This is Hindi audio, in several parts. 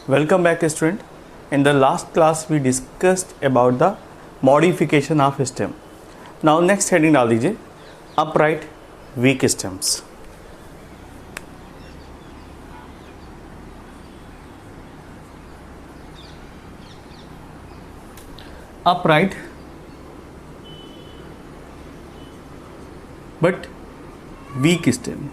Welcome back student. In the last class we discussed about the modification of stem. Now next heading डाल दीजिए upright weak stems. Upright but weak stem.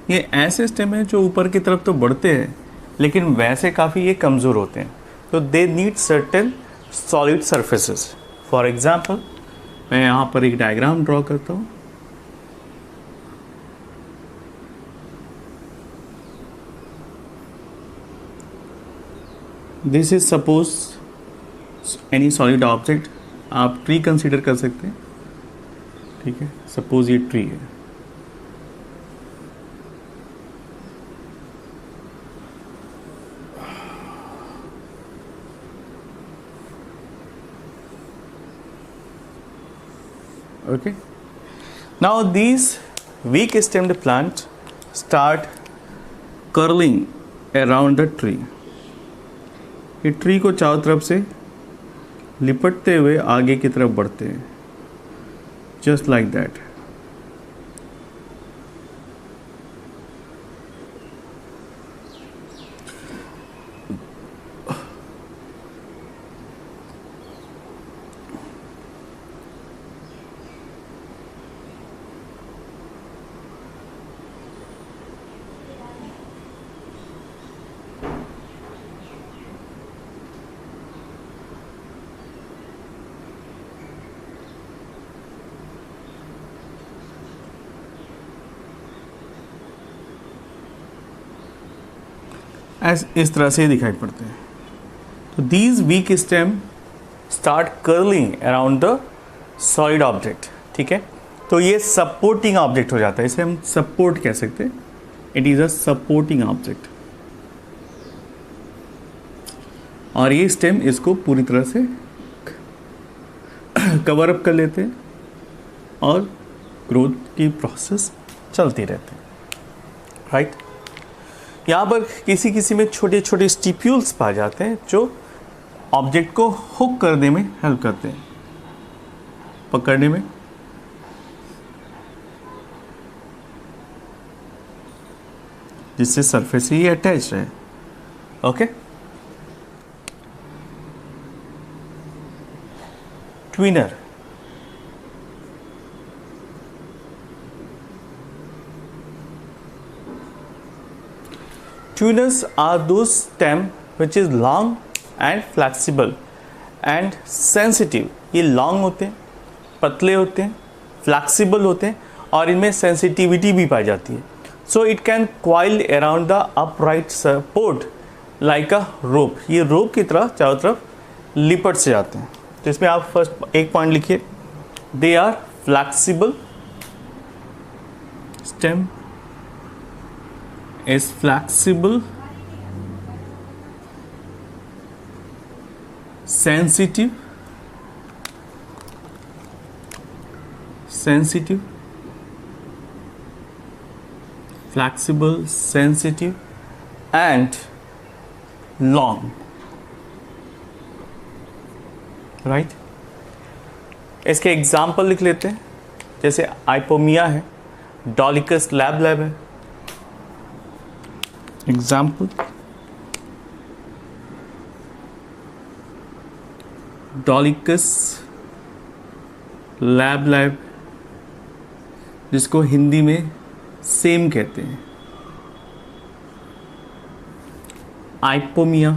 ये ऐसे स्टेम है जो ऊपर की तरफ तो बढ़ते हैं लेकिन वैसे काफ़ी ये कमज़ोर होते हैं, तो they need certain solid surfaces. For example मैं यहाँ पर एक डायग्राम ड्रॉ करता हूँ. This is suppose any solid object. आप ट्री कंसीडर कर सकते हैं. ठीक है, सपोज ये ट्री है. Okay, now these weak stemmed plants start curling around the tree. ये ट्री को चारों तरफ से लिपटते हुए आगे की तरफ बढ़ते हैं, just like that. इस तरह से दिखाई पड़ते हैं. तो these week stem start curling around the solid object. ठीक है, तो ये सपोर्टिंग ऑब्जेक्ट हो जाता है. इसे हम सपोर्ट कह सकते हैं. It is a supporting object. और ये स्टेम इसको पूरी तरह से कवर अप कर लेते हैं और ग्रोथ की प्रोसेस चलती रहती है. राइट, यहाँ पर किसी किसी में छोटे छोटे स्टिप्यूल्स पाए जाते हैं जो ऑब्जेक्ट को हुक करने में हेल्प करते हैं, पकड़ने में. जिससे सरफेस से ये अटैच रहे. Okay, ट्विनर. Tuners are those stem which is long and flexible and sensitive. ये long होते हैं, पतले होते हैं, flexible होते हैं और इनमें sensitivity भी पाई जाती है. So it can coil around the upright support like a rope. ये rope की तरह चारों तरफ लिपट से जाते हैं. तो इसमें आप फर्स्ट एक पॉइंट लिखिए. They are flexible. Stem is flexible, sensitive, flexible, sensitive and long. Right? इसके एग्जाम्पल लिख लेते हैं. जैसे आइपोमिया है, डॉलिकस लैब है. Example, Dolichus lab, जिसको हिंदी में सेम कहते हैं. आइपोमिया,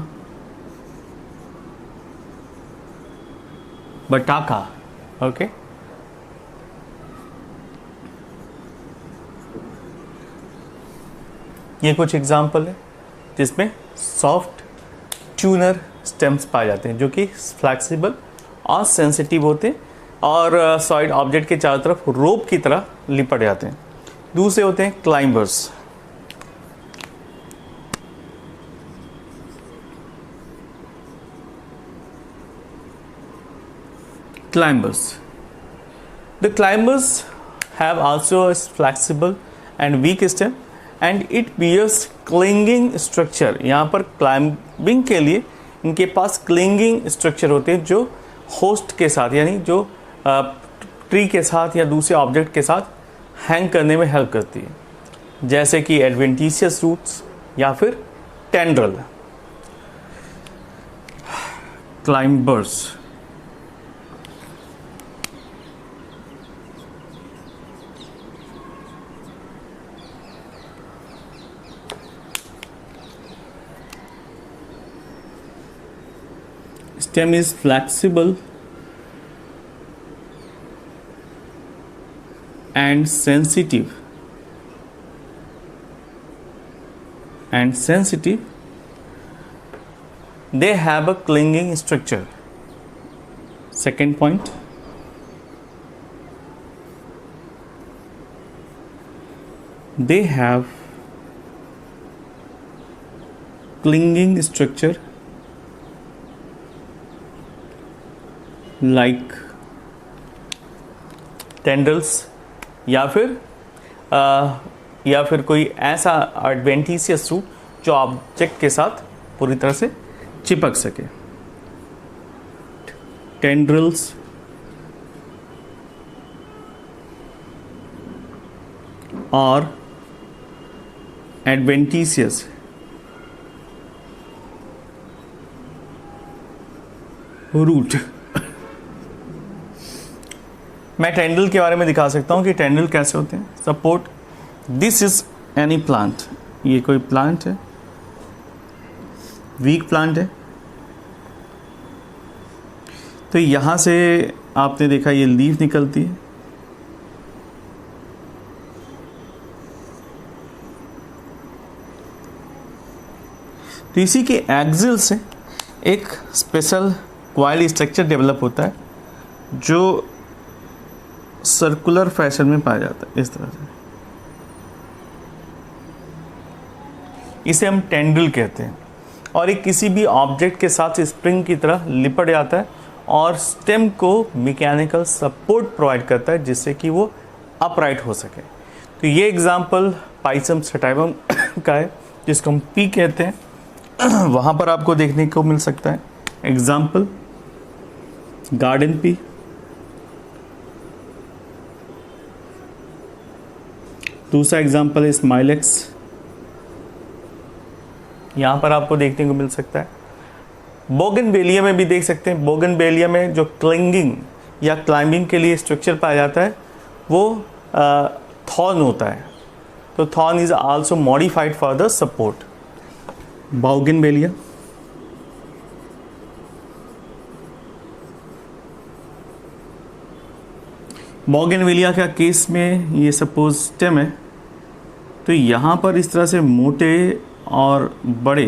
बटाका. ओके, ये कुछ एग्जाम्पल है जिसमें सॉफ्ट ट्यूनर स्टेम्स पाए जाते हैं जो कि फ्लैक्सिबल और सेंसिटिव होते हैं और सॉलिड ऑब्जेक्ट के चारों तरफ रोप की तरह लिपट जाते हैं. दूसरे होते हैं climbers. The climbers have also a flexible and weak stem and it bears clinging structure. यहाँ पर क्लाइंबिंग के लिए इनके पास क्लिंगिंग स्ट्रक्चर होते हैं जो होस्ट के साथ यानी जो ट्री के साथ या दूसरे ऑब्जेक्ट के साथ हैंग करने में हेल्प करती है, जैसे कि एडवेंटिशियस रूट्स या फिर tendril. Climbers stem is flexible and sensitive they have a clinging structure. Second point, they have clinging structure like टेंडल्स या फिर कोई ऐसा एडवेंटिशियस रूट जो ऑब्जेक्ट के साथ पूरी तरह से चिपक सके। टेंड्रल्स और एडवेंटिशियस रूट। मैं टेंडल के बारे में दिखा सकता हूँ कि टेंडल कैसे होते हैं। Support this is any plant, ये कोई प्लांट है, वीक प्लांट है, तो यहाँ से आपने देखा ये लीफ निकलती है, तो इसी के एक्सिल से एक स्पेशल कॉइल स्ट्रक्चर डेवलप होता है जो सर्कुलर फैशन में पाया जाता है। इस तरह से इसे हम टेंडल कहते हैं और ये किसी भी ऑब्जेक्ट के साथ स्प्रिंग की तरह लिपट जाता है और स्टेम को मैकेनिकल सपोर्ट प्रोवाइड करता है जिससे कि वो अपराइट हो सके। तो ये एग्जांपल पाइसम सटाइवम का है जिसको हम पी कहते हैं, वहाँ पर आपको देखने को मिल सकता है। एग्जाम्पल गार्डन पी, दूसरा एग्जाम्पल है स्माइलेक्स, यहाँ पर आपको देखने को मिल सकता है। बोगनवेलिया में भी देख सकते हैं। बोगनवेलिया में जो क्लिंगिंग या क्लाइंबिंग के लिए स्ट्रक्चर पाया जाता है वो थॉर्न होता है, तो thorn is also modified for the support. Bougainvillea, bougainvillea का केस में ये सपोज स्टेम है, तो यहाँ पर इस तरह से मोटे और बड़े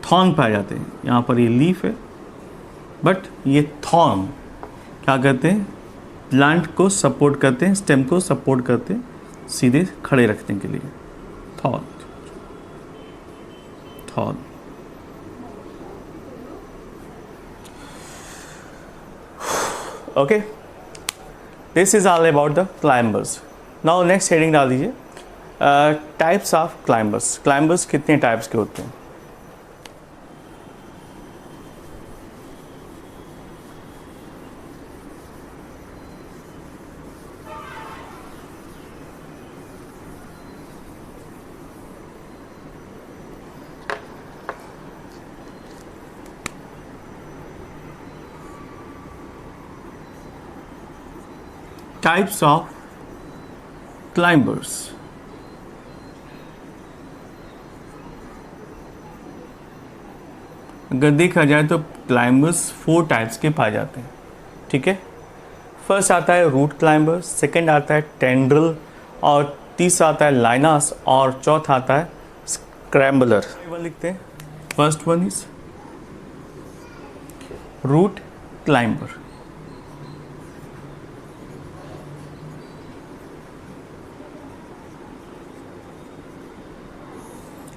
थॉर्न पाए जाते हैं। यहाँ पर ये लीफ है बट ये थॉर्न क्या करते हैं, प्लांट को सपोर्ट करते हैं, स्टेम को सपोर्ट करते हैं सीधे खड़े रखने के लिए। Thorn thorn okay, this is all about the climbers. Now next heading डाल दीजिए, टाइप्स ऑफ क्लाइंबर्स। क्लाइंबर्स कितने टाइप्स के होते हैं? Types of climbers. अगर देखा जाए तो क्लाइंबर्स 4 टाइप्स के पाए जाते हैं, ठीक है। फर्स्ट आता है रूट क्लाइंबर्स, सेकंड आता है टेंड्रल, और तीसरा आता है लाइनास, और चौथा आता है स्क्रैम्बलर। लिखते हैं, first one is root climber.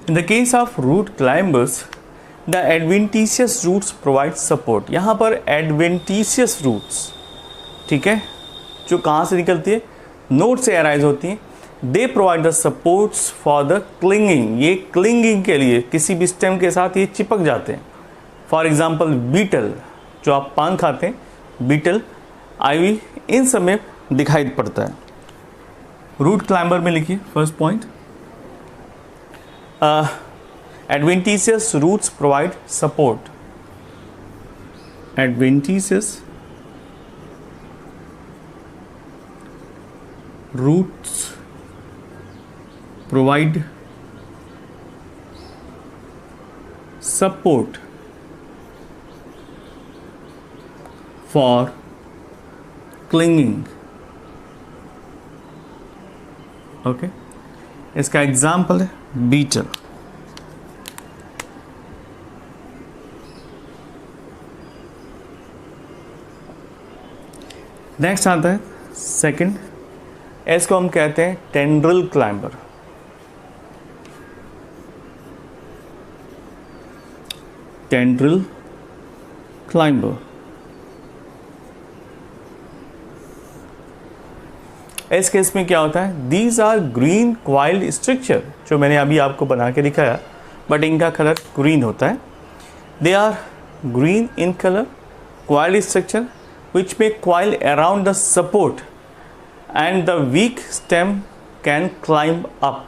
In the case of root climbers, the adventitious roots provide support. यहाँ पर adventitious roots, ठीक है, जो कहाँ से निकलती है, नोड से अराइज होती हैं, they provide the supports for the clinging, ये क्लिंगिंग के लिए किसी भी स्टेम के साथ ये चिपक जाते हैं। फॉर एग्जाम्पल बीटल, जो आप पान खाते हैं, बीटल, आईवी, इन सब में दिखाई पड़ता है। रूट क्लाइंबर में लिखिए first point, adventitious roots provide support. Adventitious roots provide support for clinging. Okay, इसका एग्जाम्पल है बीटल। नेक्स्ट आता है सेकंड, इसको हम कहते हैं टेंड्रिल क्लाइंबर। टेंड्रिल क्लाइंबर, इस केस में क्या होता है, these are green coiled structure, जो मैंने अभी आपको बना के दिखाया, बट इनका कलर ग्रीन होता है। They are green in colour, coiled structure which may coil around the support and the weak stem can climb up,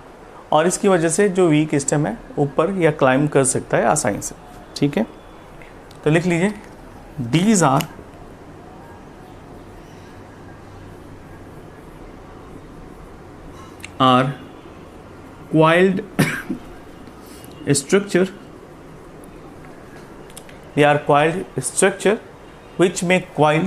और इसकी वजह से जो वीक स्टेम है ऊपर या क्लाइंब कर सकता है आसानी से। ठीक है, तो लिख लीजिए, these are coiled structure, they are coiled structure which may coil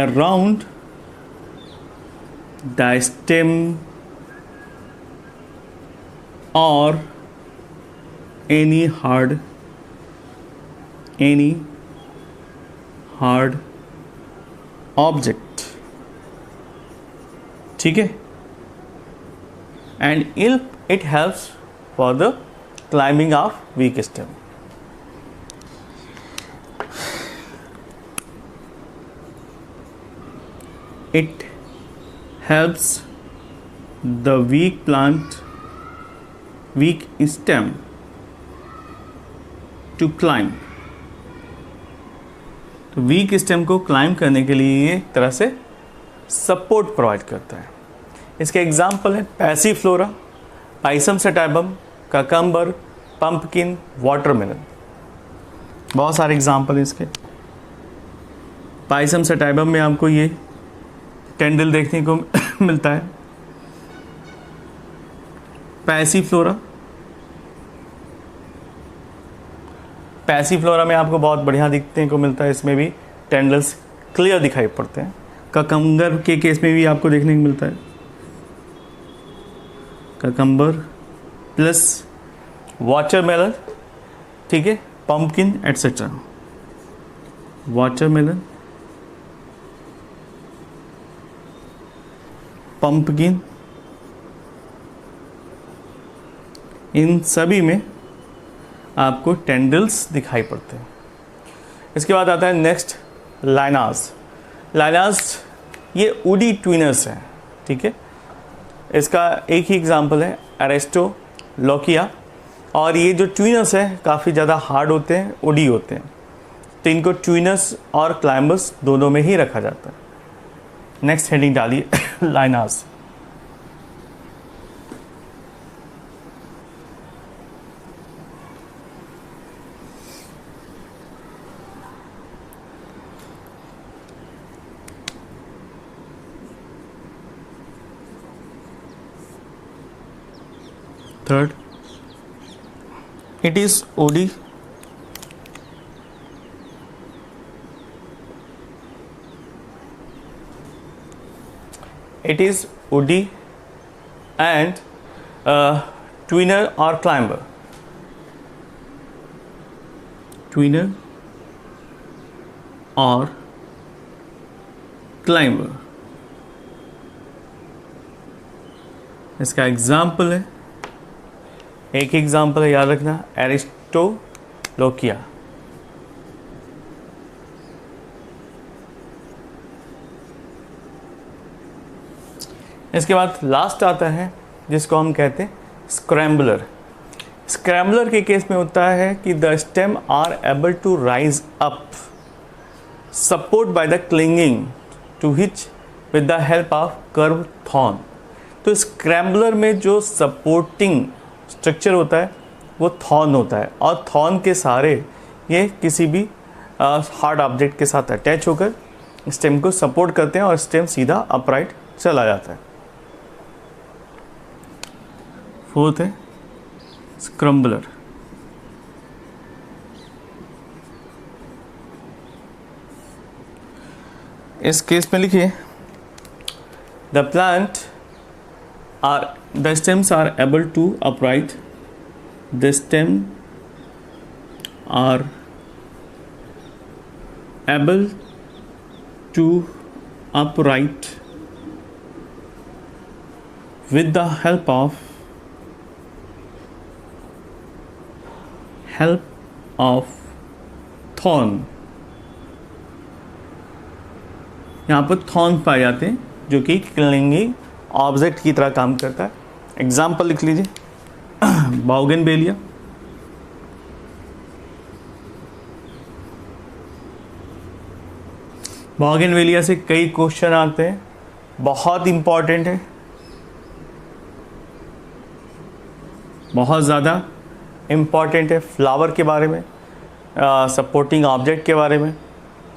around the stem or any hard object. ठीक है, and it helps for the climbing of weak stem. It helps the weak stem to climb. तो वीक स्टेम को क्लाइंब करने के लिए ये एक तरह से सपोर्ट प्रोवाइड करता है। इसके एग्जाम्पल है passiflora, pisum sativum, cucumber, pumpkin, watermelon. बहुत सारे एग्जाम्पल हैं इसके। पाइसम सेटाइबम में आपको ये टेंडल देखने को मिलता है। पैसीफ्लोरा में आपको बहुत बढ़िया दिखने को मिलता है, इसमें भी टेंडल्स क्लियर दिखाई पड़ते हैं। ककम्बर के केस में भी आपको देखने को मिलता है, ककम्बर प्लस वाटरमेलन, ठीक है, पंपकिन एटसेट्रा। वाटरमेलन, पंपकिन, इन सभी में आपको टेंडल्स दिखाई पड़ते हैं। इसके बाद आता है नेक्स्ट लाइनास। लाइनास ये उडी ट्विनर्स हैं, ठीक है। इसका एक ही एग्जांपल है एरिस्टोलोकिया, और ये जो ट्विनर्स हैं काफ़ी ज़्यादा हार्ड होते हैं, उडी होते हैं, तो इनको ट्विनर्स और क्लाइंबर्स दोनों में ही रखा जाता है। नेक्स्ट हेडिंग डालिए लाइनास। Third, it is OD. It is OD and twinner or climber. Twinner or climber. इसका एग्जाम्पल है, एक एग्जाम्पल है, याद रखना, एरिस्टोलोकिया। इसके बाद लास्ट आता है जिसको हम कहते हैं स्क्रैम्बलर। स्क्रैम्बलर के केस में होता है कि the stem are able to rise up support by the clinging to hitch with the help of curve thorn. तो स्क्रैम्बलर में जो सपोर्टिंग स्ट्रक्चर होता है वो थॉर्न होता है, और थॉर्न के सहारे ये किसी भी हार्ड ऑब्जेक्ट के साथ अटैच होकर स्टेम को सपोर्ट करते हैं और स्टेम सीधा अपराइट चला जाता है। फोर्थ है स्क्रैम्बलर। इस केस में लिखिए the plant are the stems are able to upright the stem are able to upright with the help of thorn। यहाँ पर थॉर्न पाए जाते हैं जो कि क्लिंगिंग ऑब्जेक्ट की तरह काम करता है। एग्जाम्पल लिख लीजिए बोगनवेलिया, बोगनवेलिया से कई क्वेश्चन आते हैं, बहुत इंपॉर्टेंट है, बहुत ज़्यादा इम्पॉर्टेंट है। फ्लावर के बारे में, सपोर्टिंग ऑब्जेक्ट के बारे में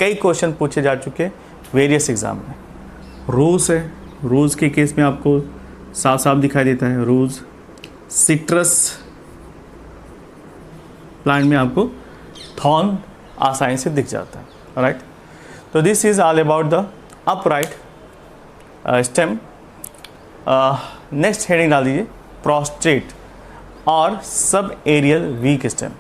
कई क्वेश्चन पूछे जा चुके हैं वेरियस एग्ज़ाम में। रोज़ है, रोज़ के केस में आपको साफ साफ दिखाई देता है रोज़। सिट्रस प्लांट में आपको थॉर्न आसानी से दिख जाता है, राइट। तो this is all about the upright stem. Next heading डाल दीजिए प्रोस्ट्रेट और sub aerial week stem.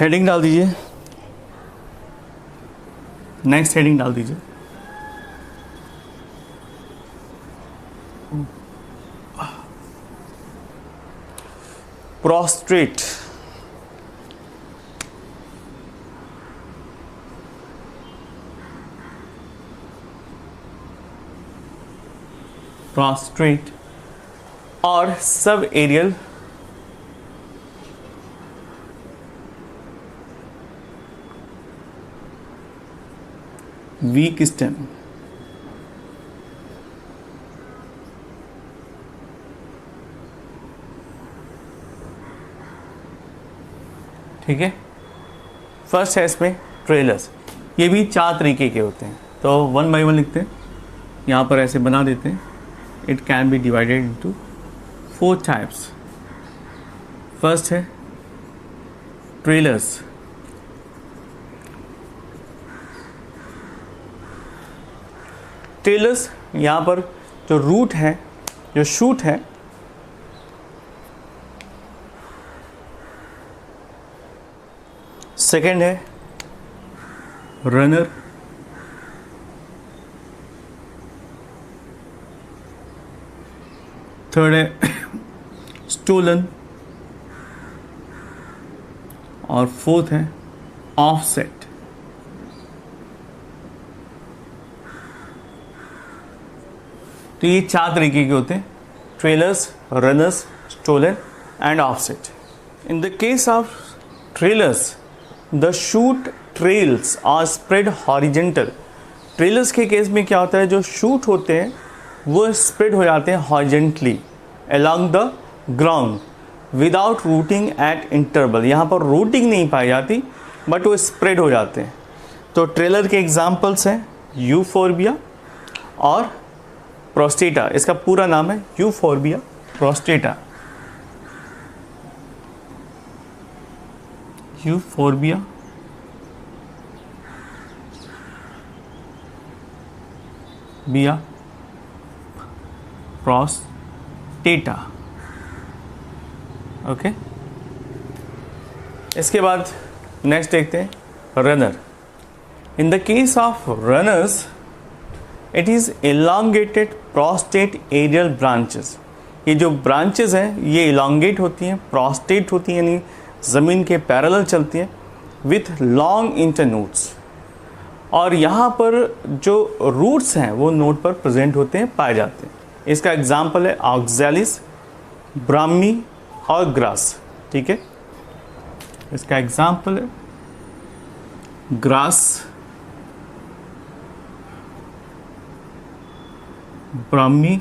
Heading डाल दीजिए, नेक्स्ट हेडिंग डाल दीजिए प्रोस्ट्रेट। प्रोस्ट्रेट और सब एरियल वीक स्टेम। ठीक है, फर्स्ट है इसमें ट्रेलर्स। ये भी 4 तरीके के होते हैं, तो 1 बाय 1 लिखते हैं, यहाँ पर ऐसे बना देते हैं। It can be divided into 4 types. First है trailers। ट्रेलर्स यहाँ पर जो रूट है, जो शूट है, सेकेंड है रनर, थर्ड है स्टोलन और फोर्थ है ऑफसेट। तो ये 4 तरीके के होते हैं, trailers, runners, stolon and offset. In the case of trailers the shoot trails are spread horizontal. Trailers के केस में क्या होता है, जो शूट होते हैं वो स्प्रेड हो जाते हैं horizontally along the ground without rooting at interval। यहाँ पर रूटिंग नहीं पाई जाती बट वो स्प्रेड हो जाते हैं। तो ट्रेलर के एग्जाम्पल्स हैं यूफोर्बिया और प्रोस्टेटा। इसका पूरा नाम है यूफोर्बिया प्रोस्टेटा। यूफोर्बिया बिया प्रोस्टेटा। ओके, इसके बाद नेक्स्ट देखते हैं runner. In the case of runners it is elongated prostrate aerial branches. ये जो ब्रांचेस हैं ये एलोंगेट होती हैं, प्रोस्टेट होती हैं, यानी ज़मीन के पैरेलल चलती हैं विथ लॉन्ग इंटरनोड्स, और यहाँ पर जो रूट्स हैं वो नोड पर प्रेजेंट होते हैं, पाए जाते हैं। इसका एग्जाम्पल है ऑक्सैलिस, ब्राह्मी और ग्रास। ठीक है, इसका एग्जाम्पल है ग्रास, ब्राह्मी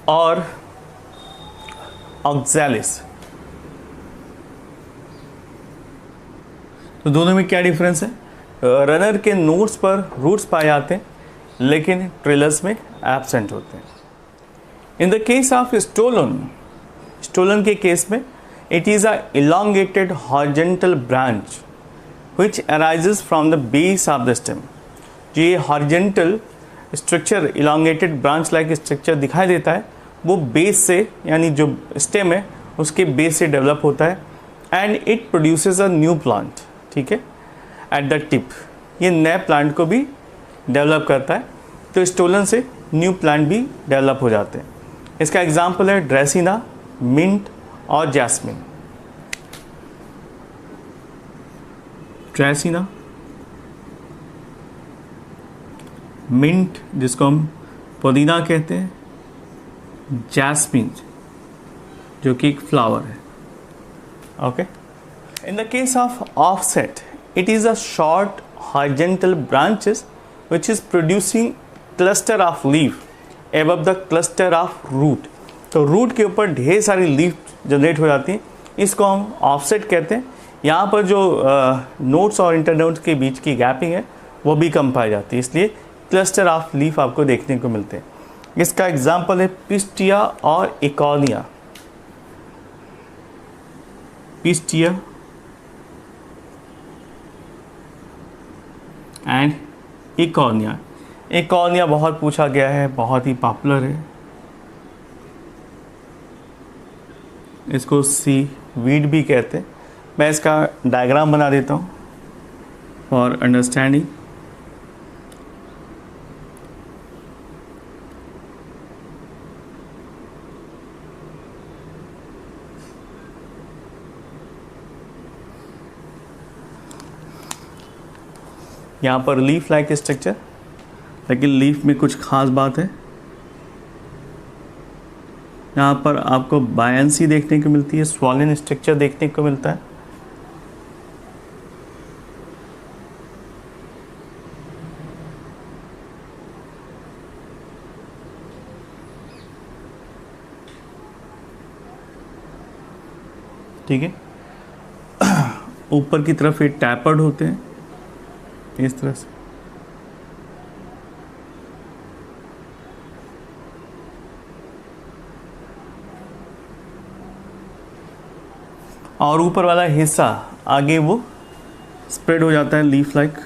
और ऑक्सैलिस। तो दोनों में क्या डिफरेंस है? रनर के नोड्स पर रूट्स पाए जाते हैं, लेकिन ट्रेलर्स में एब्सेंट होते हैं। In the case of stolon के केस में it is a elongated horizontal branch which arises from the base of the stem। जो ये horizontal structure, elongated branch like structure दिखाई देता है, वो बेस से, यानी जो स्टेम है उसके बेस से डेवलप होता है, and it produces a new plant. ठीक है, एट द टिप ये नए प्लांट को भी डेवलप करता है, तो स्टोलन से न्यू प्लांट भी डेवलप हो जाते हैं। इसका एग्जाम्पल है ड्रेसिना, मिंट और जैस्मिन। ड्रेसिना, मिंट जिसको हम पुदीना कहते हैं, जैस्मिन जो कि एक फ्लावर है। Okay, in the case of offset it is a short horizontal branches which is producing cluster of leaf above the cluster of root। तो रूट के ऊपर ढेर सारी लीफ जनरेट हो जाती हैं, इसको हम ऑफसेट कहते हैं। यहाँ पर जो नोड्स और इंटरनोड्स के बीच की गैपिंग है वो भी कम पाई जाती है, इसलिए क्लस्टर ऑफ लीफ आपको देखने को मिलते हैं। इसका एग्जाम्पल है पिस्टिया और इकोनिया। Pistia and इकोनिया। इकोनिया बहुत पूछा गया है, बहुत ही पॉपुलर है। इसको सी वीड भी कहते हैं। मैं इसका डायग्राम बना देता हूँ फॉर अंडरस्टैंडिंग। यहाँ पर लीफ लाइक स्ट्रक्चर, लेकिन लीफ में कुछ खास बात है। यहाँ पर आपको बायंसी देखने को मिलती है, स्वॉलन स्ट्रक्चर देखने को मिलता है। ठीक है, ऊपर की तरफ ये टैपर्ड होते हैं इस तरह से। और ऊपर वाला हिस्सा आगे वो स्प्रेड हो जाता है लीफ लाइक।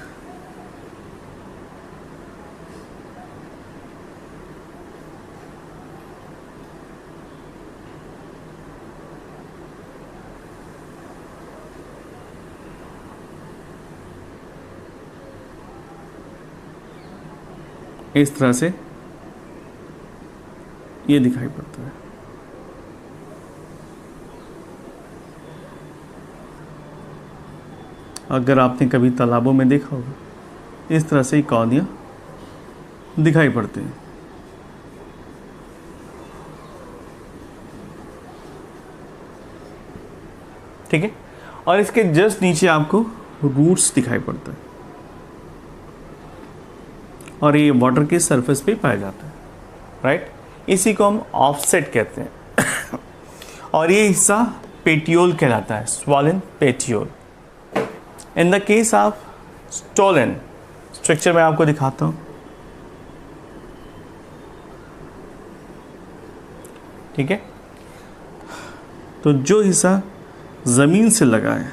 इस तरह से ये दिखाई पड़ता है। अगर आपने कभी तालाबों में देखा होगा, इस तरह से इकोनिया दिखाई पड़ते हैं। ठीक है, और इसके जस्ट नीचे आपको रूट्स दिखाई पड़ता है, और ये वाटर के सरफेस पे पाया जाता है। राइट, इसी को हम ऑफसेट कहते हैं। और ये हिस्सा पेटियोल कहलाता है, swollen petiole. In the case of stolon structure मैं आपको दिखाता हूँ। ठीक है, तो जो हिस्सा ज़मीन से लगा है,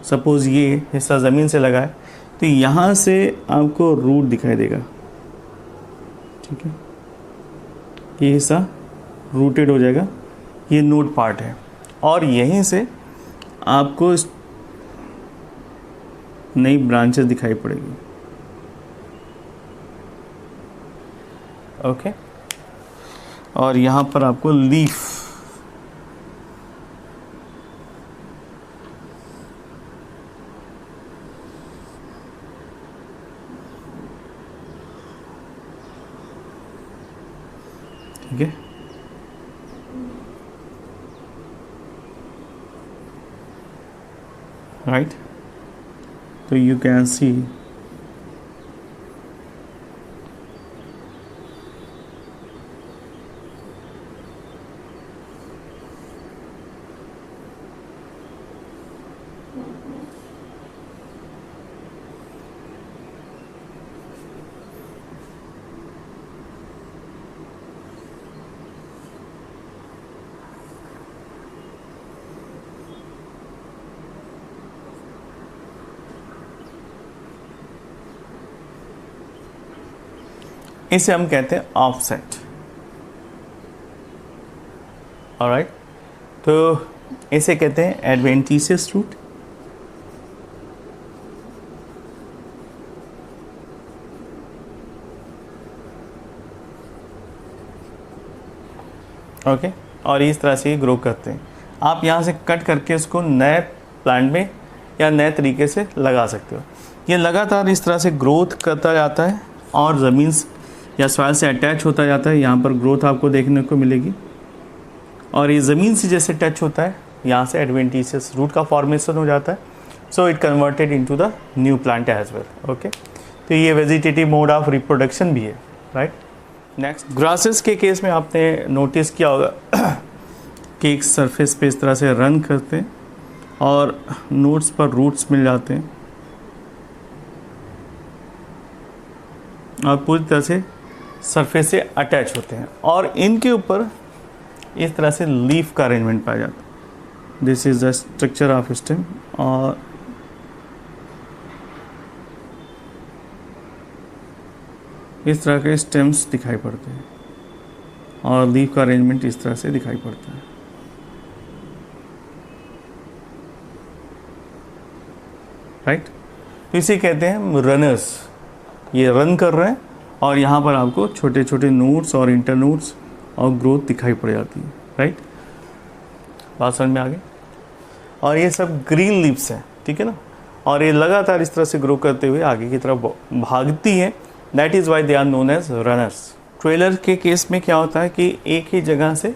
सपोज ये हिस्सा ज़मीन से लगा है, तो यहाँ से आपको रूट दिखाई देगा। ठीक है, ये हिस्सा रूटेड हो जाएगा, ये नोड पार्ट है, और यहीं से आपको नई ब्रांचेस दिखाई पड़ेगी। ओके, और यहाँ पर आपको लीफ ठीक है, राइट। तो यू कैन सी इसे हम कहते हैं ऑफसेट। ऑलराइट, तो इसे कहते हैं एडवेंटिशियस रूट। ओके, और इस तरह से ग्रो करते हैं। आप यहाँ से कट करके इसको नए प्लांट में या नए तरीके से लगा सकते हो। ये लगातार इस तरह से ग्रोथ करता जाता है और ज़मीन या सॉइल से अटैच होता जाता है। यहाँ पर ग्रोथ आपको देखने को मिलेगी और ये ज़मीन से जैसे टच होता है यहाँ से एडवेंटिशियस रूट का फॉर्मेशन हो जाता है। So it converted into the new plant as well. Okay, तो ये वेजिटेटिव मोड ऑफ रिप्रोडक्शन भी है, राइट। नेक्स्ट, ग्रासेस के केस में आपने नोटिस किया होगा कि एक सरफेस पे इस तरह से रन करते हैं और नोट्स पर रूट्स मिल जाते हैं और पूरी तरह से सरफेस से अटैच होते हैं और इनके ऊपर इस तरह से लीफ का अरेंजमेंट पाया जाता है। This is the structure of stem और इस तरह के स्टेम्स दिखाई पड़ते हैं और लीफ का अरेंजमेंट इस तरह से दिखाई पड़ता है, राइट। तो इसे कहते हैं रनर्स। ये रन कर रहे हैं और यहाँ पर आपको छोटे छोटे नोड्स और इंटरनोड्स और ग्रोथ दिखाई पड़ जाती है, राइट। बात समझ में आ गई। और ये सब ग्रीन लीव्स हैं, ठीक है ना, और ये लगातार इस तरह से ग्रो करते हुए आगे की तरफ भागती हैं। That is why they are known as runners. Trailer के केस में क्या होता है कि एक ही जगह से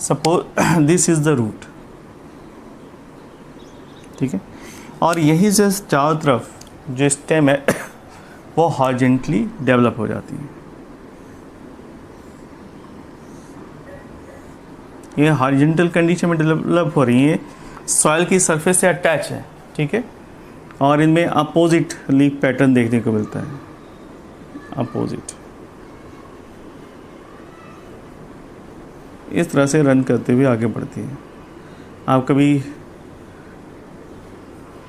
suppose this is the root, ठीक है, और यही से चारों तरफ जो स्टेम है वो हॉरिजॉन्टली डेवलप हो जाती है। ये हॉरिजॉन्टल कंडीशन में डेवलप हो रही है, सॉइल की सरफेस से अटैच है, ठीक है, और इनमें अपोजिट लीफ पैटर्न देखने को मिलता है, अपोजिट। इस तरह से रन करते हुए आगे बढ़ती है। आप कभी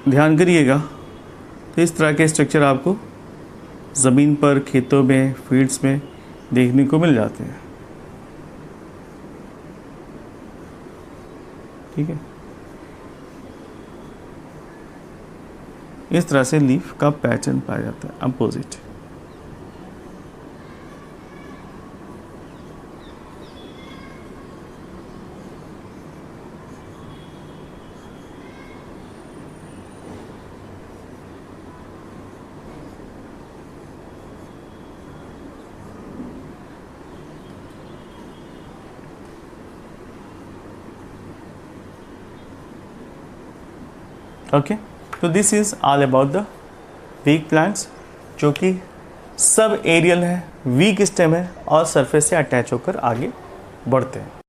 ध्यान करिएगा तो इस तरह के स्ट्रक्चर आपको ज़मीन पर, खेतों में, फील्ड्स में देखने को मिल जाते हैं, ठीक है। इस तरह से लीफ का पैटर्न पाया जाता है, अपोजिट। ओके, तो this is all about the weak plants, जो कि सब एरियल है, वीक स्टेम है और सरफेस से अटैच होकर आगे बढ़ते हैं।